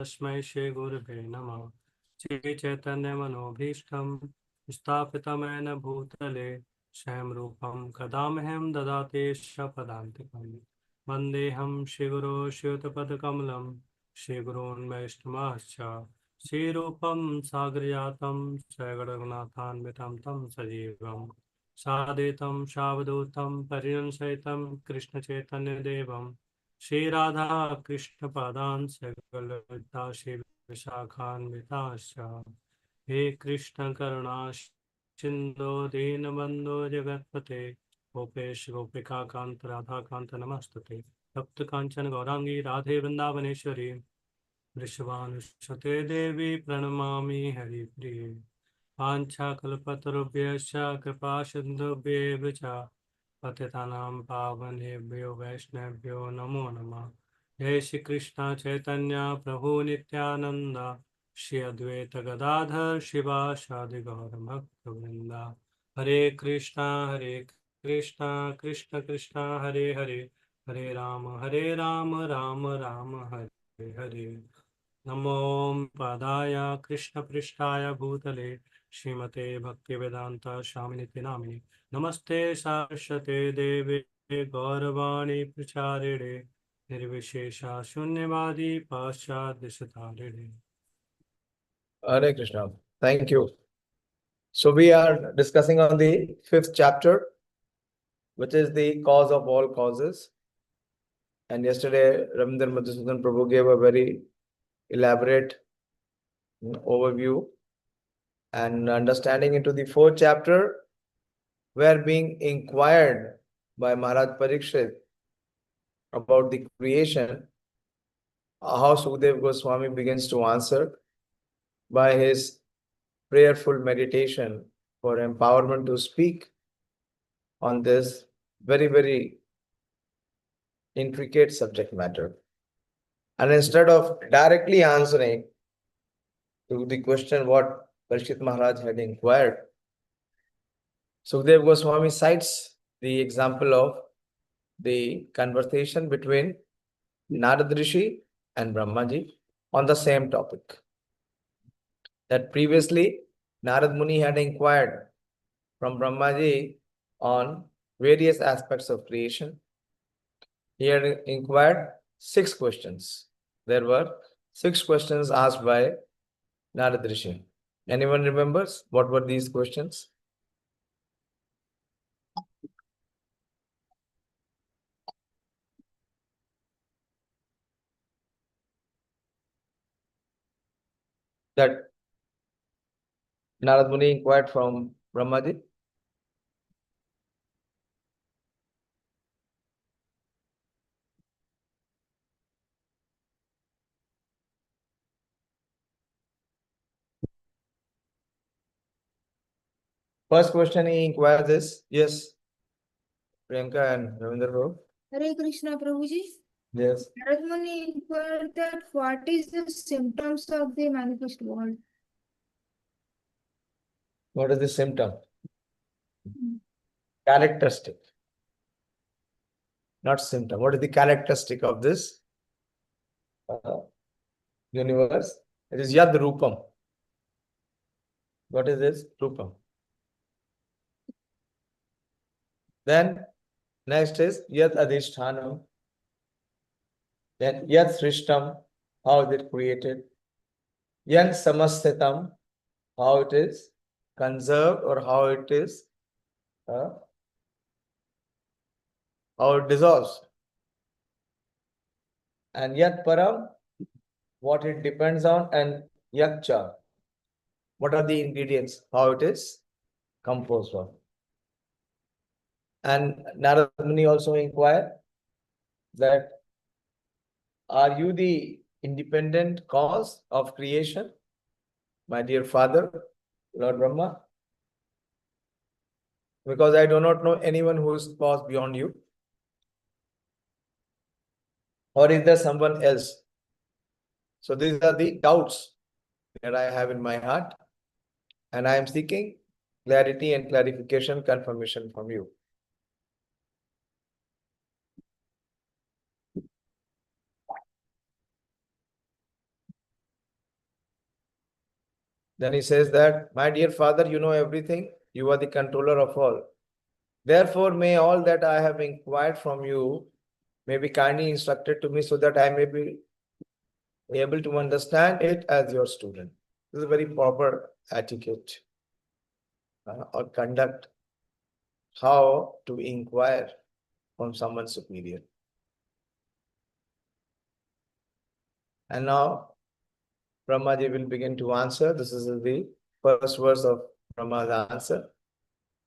तस्मै श्री गुरुवे नमः। श्री चैतन्य मनोभीष्टं स्थापितं येन भूतले स्वयं रूपं कदा मह्यं ददाति स्वपदान्तिकं। वन्देऽहं श्रीगुरो श्रीयुतपदकमलं श्रीगुरून् वैष्णवांश्च श्रीरूपं साग्रजातं सगणरघुनाथान्वितं तं सजीवं साद्वैतं सावधूतं परिजनसहितं कृष्णचैतन्यदेवं श्री राधा कृष्ण पादान सकलता श्री विशाखान्विताश्च हे कृष्ण करुणा सिंधो दीनबंधो जगत्पते गोपेश गोपिका कांत राधा कांत नमस्तुते तप्त कांचन गौरांगी राधे वृंदावनेश्वरी वृषभानुसुते देवी प्रणमामि हरिप्रिये वाञ्छाकल्पतरुभ्यश्च कृपा सिन्धुभ्येव च पतितानां पावनेभ्यो वैष्णवेभ्यो नमो नमः। जय श्री कृष्ण चैतन्य प्रभु नित्यानंद श्री अद्वैत गदाधर शिवासादि गौर भक्तवृंद। हरे कृष्णा कृष्ण कृष्णा हरे हरे हरे राम राम राम हरे हरे। नमो पदाय कृष्ण पृष्ठाय भूतले श्रीमते भक्तिवेदांता स्वामिनिति नामिने नमस्ते सरस्वते देवे गौरवाणी प्रचारिणे निर्विशेषा शून्यवादी पाश्चात्यदेशतारिणे। Hare Krishna. Thank you. So we are discussing on the 5th chapter, which is the cause of all causes. And yesterday, Ravindra Madhusudan Prabhu gave a very elaborate overview and understanding into the 4th chapter, where being inquired by Maharaj Parikshit about the creation, how Sukadeva Goswami begins to answer by his prayerful meditation for empowerment to speak on this very, very intricate subject matter. And instead of directly answering to the question what Parikshit Maharaj had inquired, Sukadeva Goswami cites the example of the conversation between Narad Rishi and Brahmaji on the same topic. That previously Narad Muni had inquired from Brahmaji on various aspects of creation. He had inquired 6 questions. There were 6 questions asked by Narad Rishi. Anyone remembers what were these questions? That Narad Muni inquired from Brahmaji. First question he inquires is, yes, Priyanka and Ravindra Prabhu. Hare Krishna Prabhuji. Yes. Narad Muni inquired that what is the symptoms of the manifest world? What is the symptom? Characteristic. Not symptom. What is the characteristic of this universe? It is Yad Rupam. What is this? Rupam. Then next is Yad Adhishthanam. Then Yad Srishtam, how is it created? Yan Samasthetam, how it is conserved or how it is, how it dissolves. And Yat Param, what it depends on, and Yat Cha, what are the ingredients, how it is composed of. And Narad Muni also inquired that, are you the independent cause of creation, my dear father, Lord Brahma? Because I do not know anyone who is cause beyond you. Or is there someone else? So these are the doubts that I have in my heart, and I am seeking clarity and clarification, confirmation from you. Then he says that, my dear father, you know everything. You are the controller of all. Therefore, may all that I have inquired from you may be kindly instructed to me so that I may be able to understand it as your student. This is a very proper etiquette or conduct, how to inquire from someone superior. And now Brahmaji will begin to answer. This is the first verse of Brahma's answer.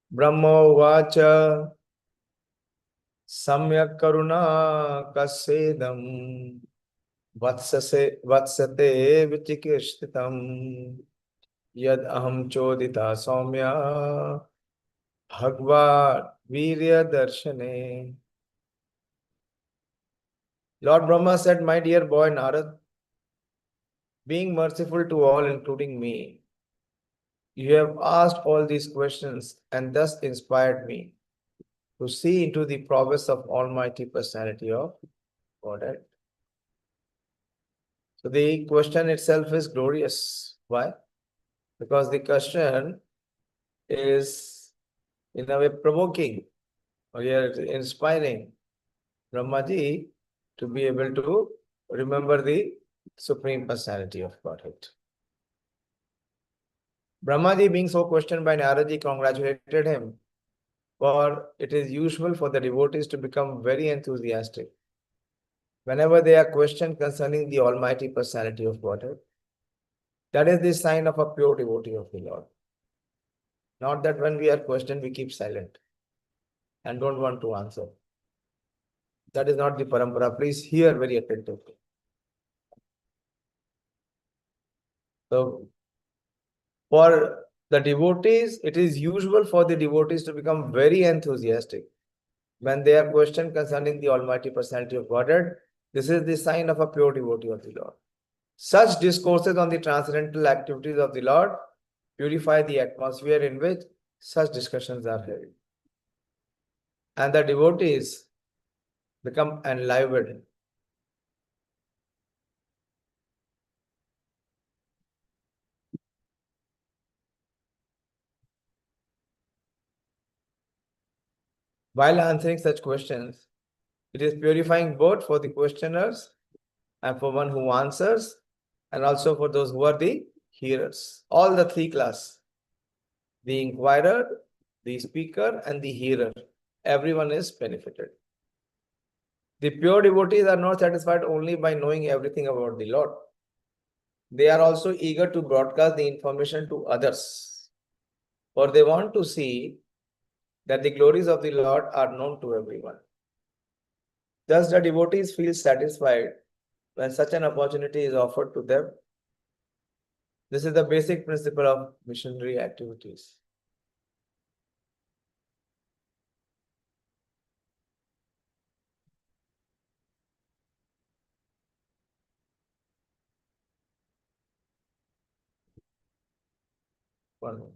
Brahmo vacha samyak karuna kasedam vatsate vichikishtitam yad aham chodita saumya bhagavad virya darshane. Lord Brahma said, my dear boy Narad, being merciful to all, including me, you have asked all these questions and thus inspired me to see into the prowess of Almighty Personality of Godhead. So the question itself is glorious. Why? Because the question is in a way provoking, or inspiring Brahmaji to be able to remember the Supreme Personality of Godhead. Brahmaji, being so questioned by Naraji, congratulated him, for it is usual for the devotees to become very enthusiastic whenever they are questioned concerning the Almighty Personality of Godhead. That is the sign of a pure devotee of the Lord. Not that when we are questioned, we keep silent and don't want to answer. That is not the parampara. Please hear very attentively. So, for the devotees, it is usual for the devotees to become very enthusiastic when they are questioned concerning the Almighty Personality of Godhead. This is the sign of a pure devotee of the Lord. Such discourses on the transcendental activities of the Lord purify the atmosphere in which such discussions are held. And the devotees become enlivened. While answering such questions, it is purifying both for the questioners and for one who answers, and also for those who are the hearers. All the three classes, the inquirer, the speaker, and the hearer, everyone is benefited. The pure devotees are not satisfied only by knowing everything about the Lord. They are also eager to broadcast the information to others, for they want to see that the glories of the Lord are known to everyone. Thus, the devotees feel satisfied when such an opportunity is offered to them. This is the basic principle of missionary activities. One moment.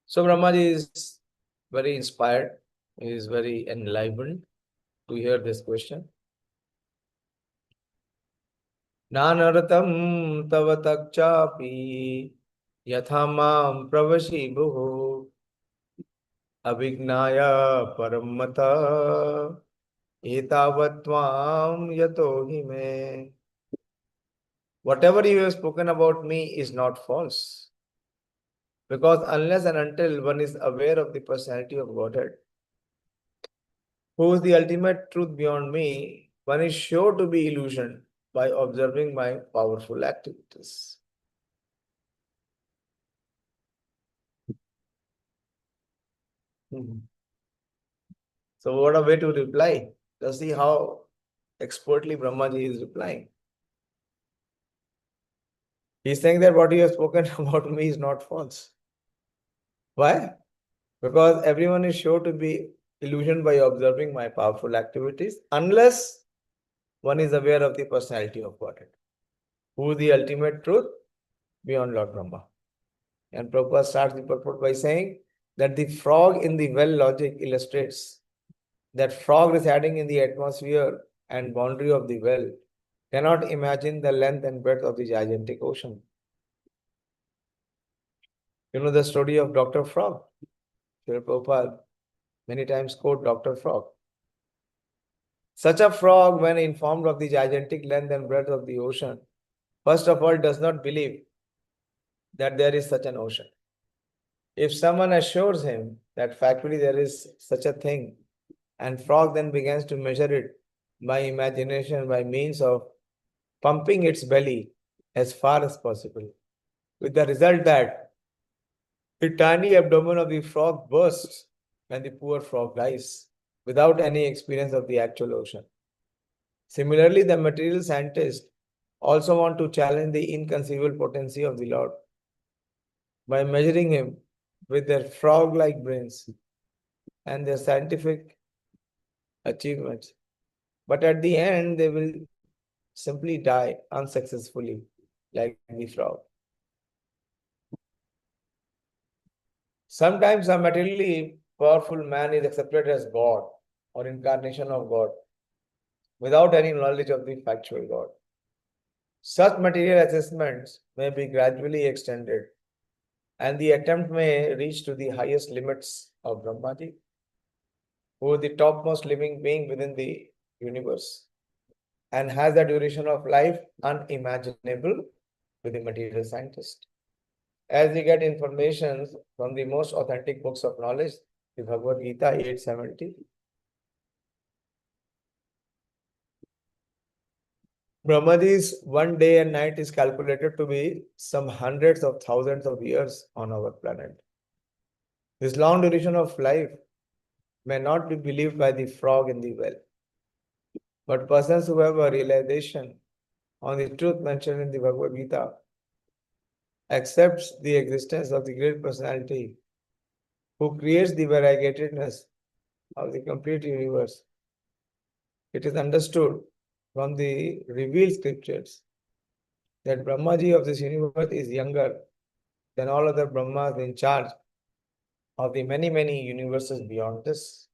So Brahmaji is very inspired, he is very enlivened to hear this question. Nanaratam tavatakchapi yathamam pravashi bhuhu abhignaya parammata etavatvam yato hime. Whatever you have spoken about me is not false. Because unless and until one is aware of the personality of Godhead, who is the ultimate truth beyond me, one is sure to be illusioned by observing my powerful activities. So what a way to reply. Just see how expertly Brahmaji is replying. He's saying that what you have spoken about me is not false. Why? Because everyone is sure to be illusioned by observing my powerful activities unless one is aware of the personality of Godhead, who is the ultimate truth beyond Lord Brahma. And Prabhupada starts the purport by saying that the frog in the well logic illustrates that frog residing in the atmosphere and boundary of the well cannot imagine the length and breadth of the gigantic ocean. You know the story of Dr. Frog? Srila Prabhupada many times quote Dr. Frog. Such a frog, when informed of the gigantic length and breadth of the ocean, first of all does not believe that there is such an ocean. If someone assures him that factually there is such a thing, and frog then begins to measure it by imagination by means of pumping its belly as far as possible, with the result that the tiny abdomen of the frog bursts and the poor frog dies without any experience of the actual ocean. Similarly, the material scientists also want to challenge the inconceivable potency of the Lord by measuring him with their frog-like brains and their scientific achievements. But at the end, they will simply die unsuccessfully, like the frog. Sometimes a materially powerful man is accepted as God or incarnation of God without any knowledge of the factual God. Such material assessments may be gradually extended, and the attempt may reach to the highest limits of Brahmaji, who is the topmost living being within the universe and has a duration of life unimaginable to the material scientist. As we get information from the most authentic books of knowledge, the Bhagavad Gita 870, Brahmaji's one day and night is calculated to be some hundreds of thousands of years on our planet. This long duration of life may not be believed by the frog in the well, but persons who have a realization on the truth mentioned in the Bhagavad Gita accepts the existence of the great personality who creates the variegatedness of the complete universe. It is understood from the revealed scriptures that Brahmaji of this universe is younger than all other Brahmas in charge of the many, many universes beyond this.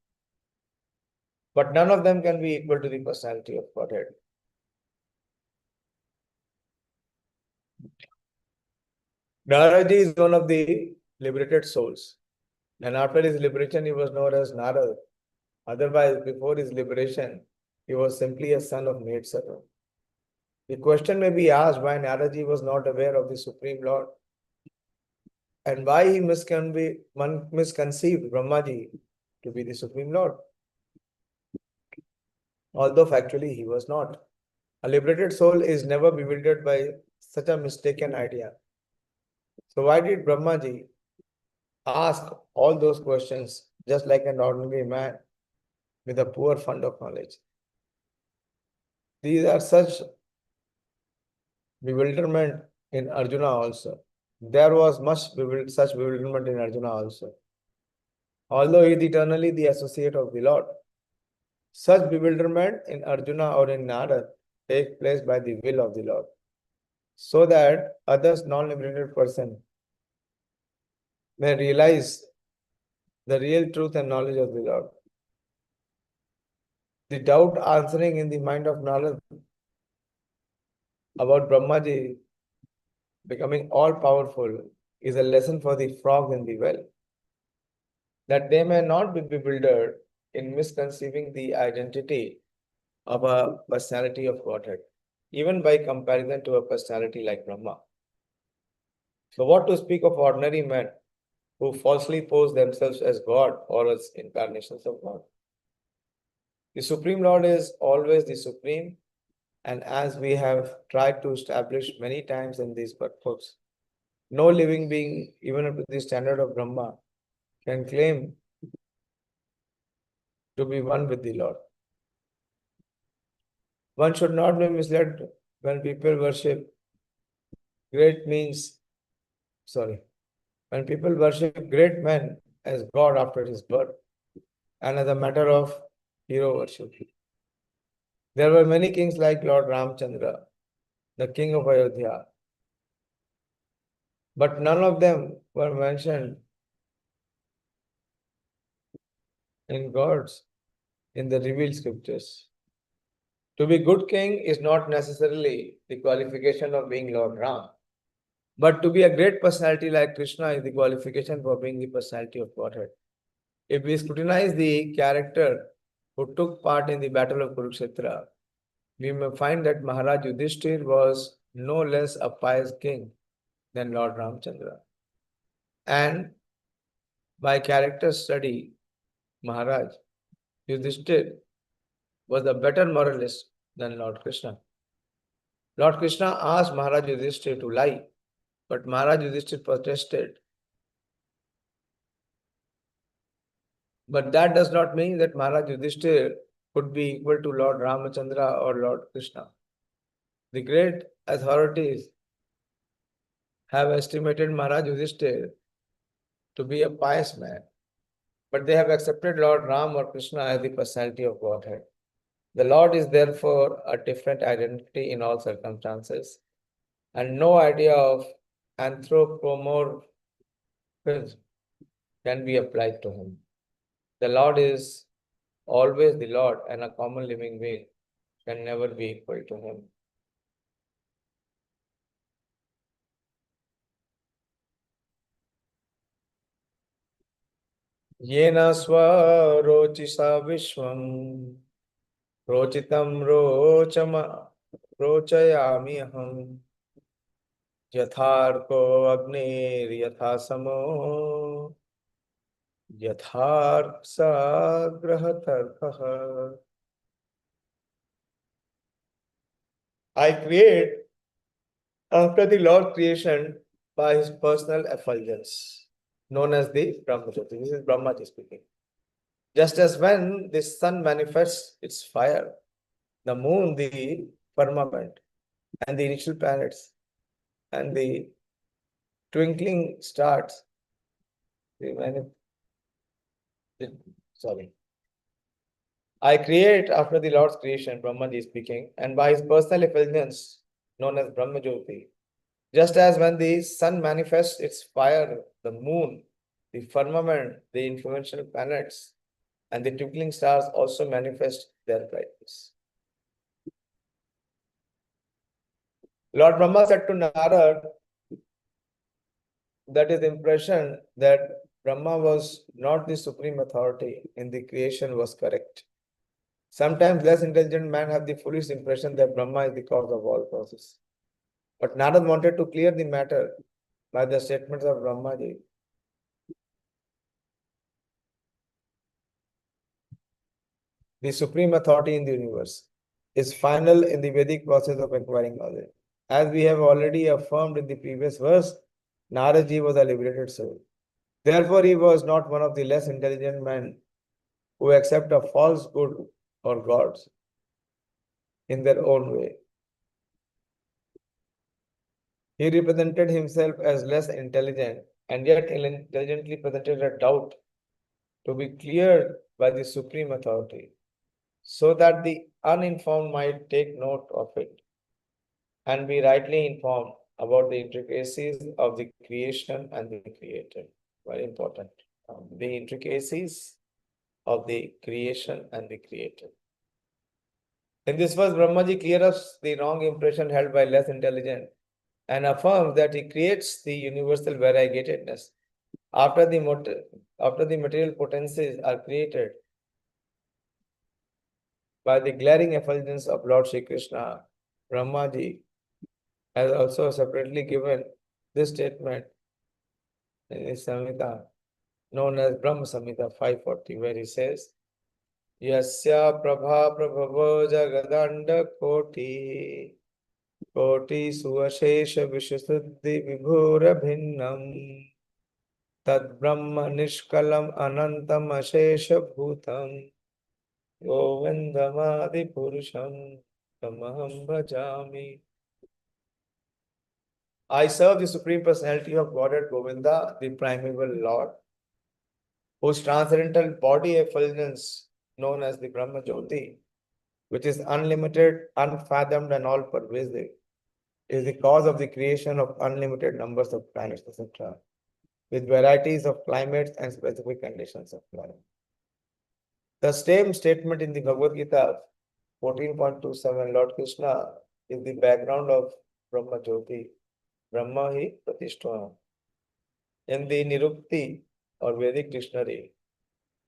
But none of them can be equal to the personality of Godhead. Naraji is one of the liberated souls. And after his liberation, he was known as Narad. Otherwise, before his liberation, he was simply a son of maid servant. The question may be asked why Naraji was not aware of the Supreme Lord and why he misconceived Brahmaji to be the Supreme Lord, although factually he was not. A liberated soul is never bewildered by such a mistaken idea. So why did Brahmaji ask all those questions just like an ordinary man with a poor fund of knowledge? These are such bewilderment in Arjuna also. There was much such bewilderment in Arjuna also. Although he is eternally the associate of the Lord, such bewilderment in Arjuna or in Narad takes place by the will of the Lord, so that others non-liberated person may realize the real truth and knowledge of the Lord. The doubt answering in the mind of Narad about Brahmaji becoming all-powerful is a lesson for the frogs in the well, that they may not be bewildered in misconceiving the identity of a personality of Godhead, even by comparison to a personality like Brahma. So what to speak of ordinary men who falsely pose themselves as God or as incarnations of God? The Supreme Lord is always the Supreme, and as we have tried to establish many times in these books, no living being, even up to the standard of Brahma, can claim to be one with the Lord. One should not be misled when people worship great when people worship great men as God after his birth and as a matter of hero worship. There were many kings like Lord Ramchandra, the king of Ayodhya, but none of them were mentioned in the revealed scriptures. To be good king is not necessarily the qualification of being Lord Ram, but to be a great personality like Krishna is the qualification for being the personality of Godhead. If we scrutinize the character who took part in the battle of Kurukshetra, we may find that Maharaj Yudhishthir was no less a pious king than Lord Ramchandra. And by character study, Maharaj Yudhishthir was a better moralist than Lord Krishna. Lord Krishna asked Maharaj Yudhishthir to lie, but Maharaj Yudhishthir protested. But that does not mean that Maharaj Yudhishthir could be equal to Lord Ramachandra or Lord Krishna. The great authorities have estimated Maharaj Yudhishthir to be a pious man, but they have accepted Lord Ram or Krishna as the personality of Godhead. The Lord is therefore a different identity in all circumstances, and no idea of anthropomorphism can be applied to him. The Lord is always the Lord, and a common living being can never be equal to him. Yena swarochisa vishwam rochitam rochayami aham yatharko agnir yathasamo yatharsa grahatarkaha. I create after the Lord creation by his personal effulgence, known as the Brahmajyoti. This is Brahmaji speaking. Just as when the sun manifests its fire, the moon, the firmament, and the initial planets, and the twinkling stars, I create after the Lord's creation, Brahmaji speaking, and by his personal effulgence, known as Brahmajyoti. Just as when the sun manifests its fire, the moon, the firmament, the influential planets, and the twinkling stars also manifest their brightness. Lord Brahma said to Narad that his impression that Brahma was not the supreme authority in the creation was correct. Sometimes less intelligent men have the foolish impression that Brahma is the cause of all causes. But Narad wanted to clear the matter by the statements of Brahmaji. The supreme authority in the universe is final in the Vedic process of acquiring knowledge. As we have already affirmed in the previous verse, Naradji was a liberated soul. Therefore, he was not one of the less intelligent men who accept a false good or gods in their own way. He represented himself as less intelligent and yet intelligently presented a doubt to be cleared by the supreme authority, so that the uninformed might take note of it and be rightly informed about the intricacies of the creation and the creator. Very important. The intricacies of the creation and the creator. In this verse, Brahmaji clears up the wrong impression held by less intelligent and affirms that he creates the universal variegatedness. After the material potencies are created by the glaring effulgence of Lord Shri Krishna, Brahmaji has also separately given this statement in his Samhita, known as Brahma Samhita 540, where he says, Yasya Prabha Prabhavo Jagadanda Koti Koti Suashesha Vishasuddhi Vibhura Bhinnam Tad Brahma Nishkalam Anantam Ashesha Bhutam Govindamadi Purusham Tamaham Bhajami. I serve the Supreme Personality of Godhead Govinda, the primeval Lord, whose transcendental body effulgence, known as the Brahma Jyoti, which is unlimited, unfathomed, and all pervasive, is the cause of the creation of unlimited numbers of planets, etc., with varieties of climates and specific conditions of climate. The same statement in the Bhagavad Gita 14.27, Lord Krishna is the background of Brahma Jyoti. Brahma hi Pratishtha. In the Nirukti or Vedic dictionary,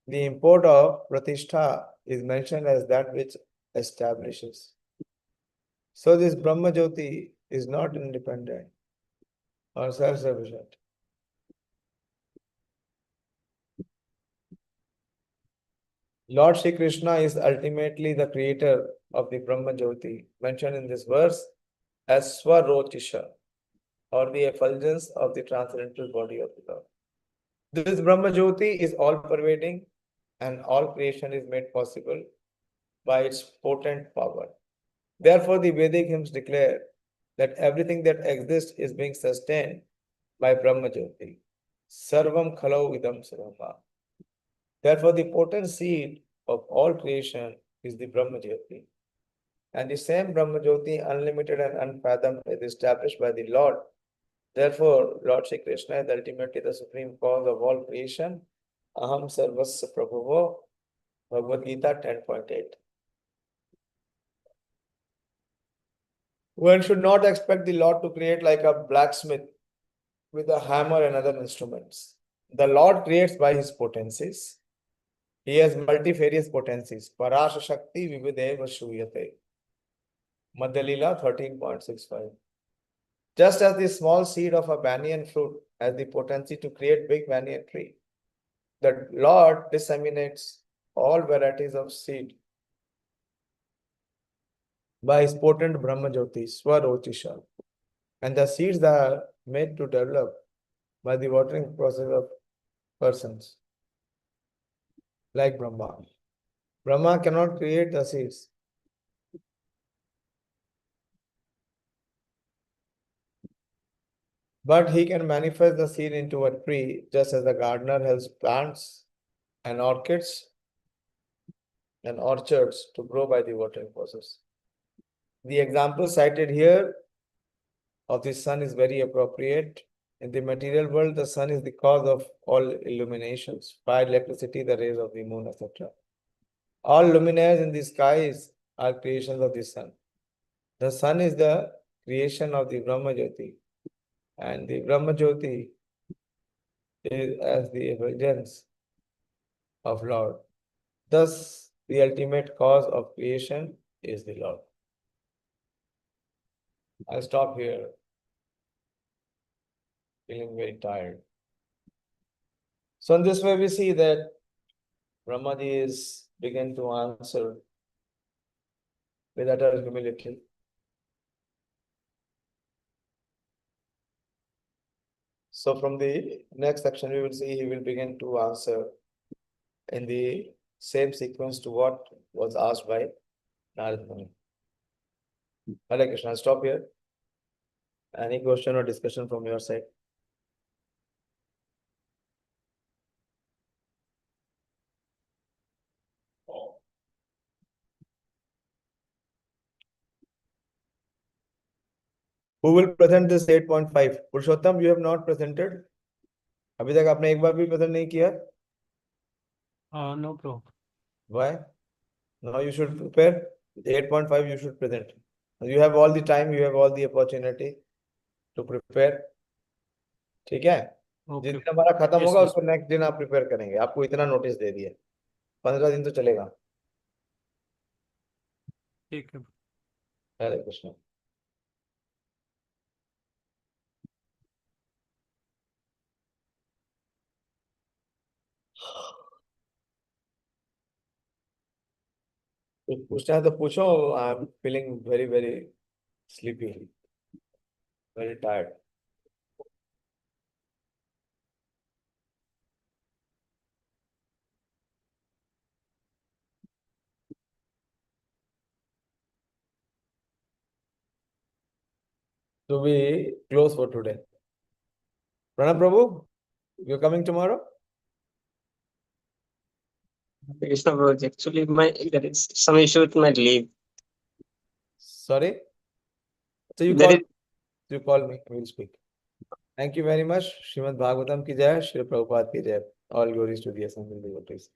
the import of Pratishtha is mentioned as that which establishes. So this Brahma Jyoti is not independent or self-sufficient. Lord Shri Krishna is ultimately the creator of the Brahma Jyoti, mentioned in this verse as Swarotisha, or the effulgence of the transcendental body of the Lord. This Brahma Jyoti is all-pervading, and all creation is made possible by its potent power. Therefore, the Vedic hymns declare that everything that exists is being sustained by Brahma Jyoti. Sarvam khalau idam sarvama. Therefore, the potent seed of all creation is the Brahma Jyoti. And the same Brahma Jyoti, unlimited and unfathomed, is established by the Lord. Therefore, Lord Shri Krishna is ultimately the supreme cause of all creation. Aham sarvasya prabhuvo, Bhagavad Gita 10.8. One should not expect the Lord to create like a blacksmith with a hammer and other instruments. The Lord creates by his potencies. He has multifarious potencies. Parasha Shakti Vivideva Shuyate. Madhya Lila 13.65. Just as the small seed of a banyan fruit has the potency to create big banyan tree, the Lord disseminates all varieties of seed by his potent Brahma Jyoti, Swarotisha. And the seeds are made to develop by the watering process of persons like Brahma. Brahma cannot create the seeds. But he can manifest the seed into a tree, just as the gardener helps plants and orchids and orchards to grow by the watering process. The example cited here of the sun is very appropriate. In the material world, the sun is the cause of all illuminations, fire, electricity, the rays of the moon, etc. All luminaires in the skies are creations of the sun. The sun is the creation of the Brahma Jyoti, and the Brahma Jyoti is as the effulgence of Lord. Thus, the ultimate cause of creation is the Lord. I'll stop here. Feeling very tired. So in this way, we see that Brahmaji is begin to answer with utter humility. So from the next section, we will see he will begin to answer in the same sequence to what was asked by Narad Muni. Hare Krishna, I'll stop here. Any question or discussion from your side? Who will present this 8.5? Purushottam, you have not presented. अभी तक आपने एक बार भी present नहीं किया. No problem. Why? Now you should prepare. 8.5 you should present. You have all the time, you have all the opportunity to prepare. ठीक है? Okay. जिस दिन हमारा खत्म Yes, होगा yes. उसको नेक्स्ट दिन आप प्रिपेयर करेंगे. आपको इतना नोटिस दे दिया. 15 दिन तो चलेगा. ठीक है. हरे कृष्ण. पूछना है तो पूछो. I am feeling very very sleepy, very tired. So we close for today. Pranab Prabhu, you're coming tomorrow? Krishna Prabhu, actually there is some issue with my leave. Sorry? So you There call me, we'll speak. Thank you very much. Srimad Bhagavatam ki jai, Shri Prabhupada ki jai. All glories to the Assembled Devotees.